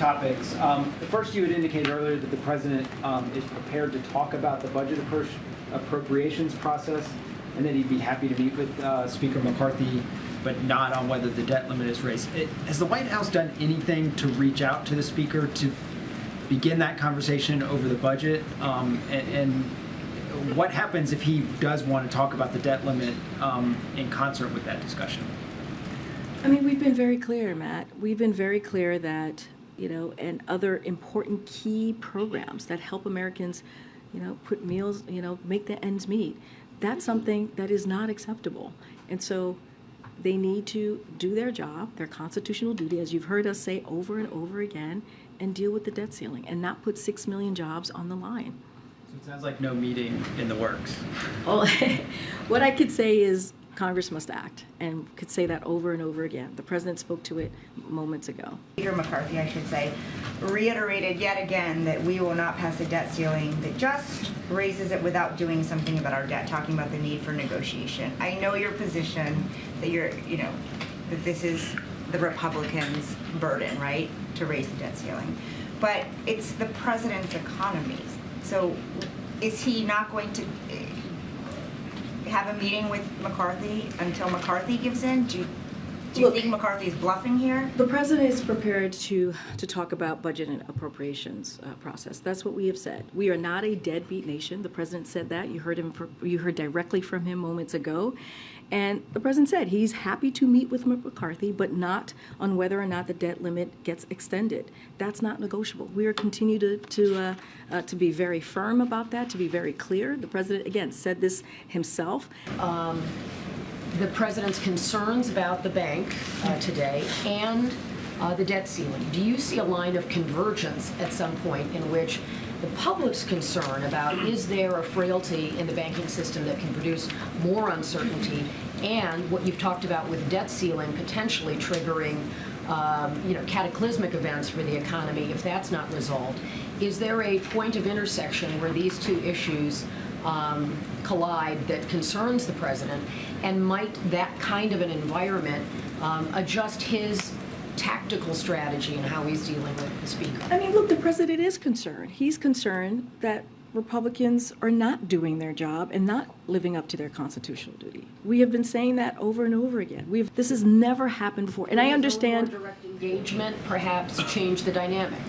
topics. First, you had indicated earlier that the president is prepared to talk about the budget appropriations process, and that he'd be happy to meet with Speaker McCarthy, but not on whether the debt limit is raised. Has the White House done anything to reach out to the Speaker to begin that conversation over the budget? And what happens if he does want to talk about the debt limit in concert with that discussion? I mean, we've been very clear, Matt. We've been very clear that, and other important key programs that help Americans, put meals, make the ends meet. That's something that is not acceptable. And so they need to do their job, their constitutional duty, as you've heard us say over and over again, and deal with the debt ceiling and not put 6 million jobs on the line. So it sounds like no meeting in the works. Oh, what I could say is Congress must act, and could say that over and over again. The president spoke to it moments ago. Speaker McCarthy, I should say, reiterated yet again that we will not pass a debt ceiling that just raises it without doing something about our debt, talking about the need for negotiation. I know your position that that this is the Republicans' burden, right, to raise the debt ceiling. But it's the president's economy. So is he not going to have a meeting with McCarthy until McCarthy gives in? Do you think McCarthy is bluffing here? The president is prepared to talk about budget and appropriations process. That's what we have said. We are not a deadbeat nation. The president said that. You heard directly from him moments ago. And the president said he's happy to meet with McCarthy, but not on whether or not the debt limit gets extended. That's not negotiable. We are continue to be very firm about that, to be very clear. The president, again, said this himself. The president's concerns about the bank today and the debt ceiling. Do you see a line of convergence at some point in which the public's concern about is there a frailty in the banking system that can produce more uncertainty, and what you've talked about with debt ceiling potentially triggering cataclysmic events for the economy if that's not resolved? Is there a point of intersection where these two issues collide that concerns the president, and might that kind of an environment adjust his tactical strategy and how he's dealing with the speaker? I mean, look, the president is concerned. He's concerned that Republicans are not doing their job and not living up to their constitutional duty. We have been saying that over and over again. This has never happened before, and I understand. More direct engagement perhaps change the dynamic.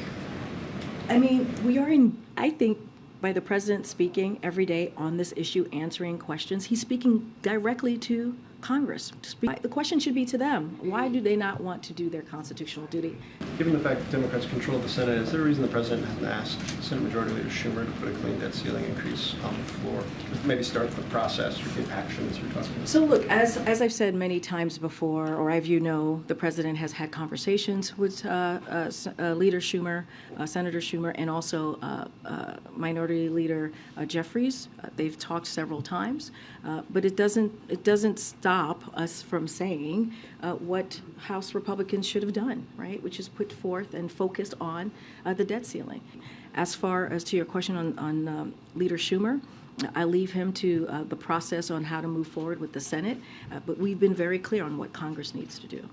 I mean, I think, by the president speaking every day on this issue, answering questions, he's speaking directly to Congress. The question should be to them. Why do they not want to do their constitutional duty? Given the fact that Democrats control the Senate, is there a reason the president hasn't asked Senate Majority Leader Schumer to put a clean debt ceiling increase on the floor? Maybe start the process or get action as you're talking about. So look, as I've said many times before, or as you know, the president has had conversations with Leader Schumer, Senator Schumer, and also Minority Leader Jeffries. They've talked several times, but it doesn't stop us from saying what House Republicans should have done, right? Which is put forth and focused on the debt ceiling. As far as to your question on Leader Schumer, I leave him to the process on how to move forward with the Senate, but we've been very clear on what Congress needs to do.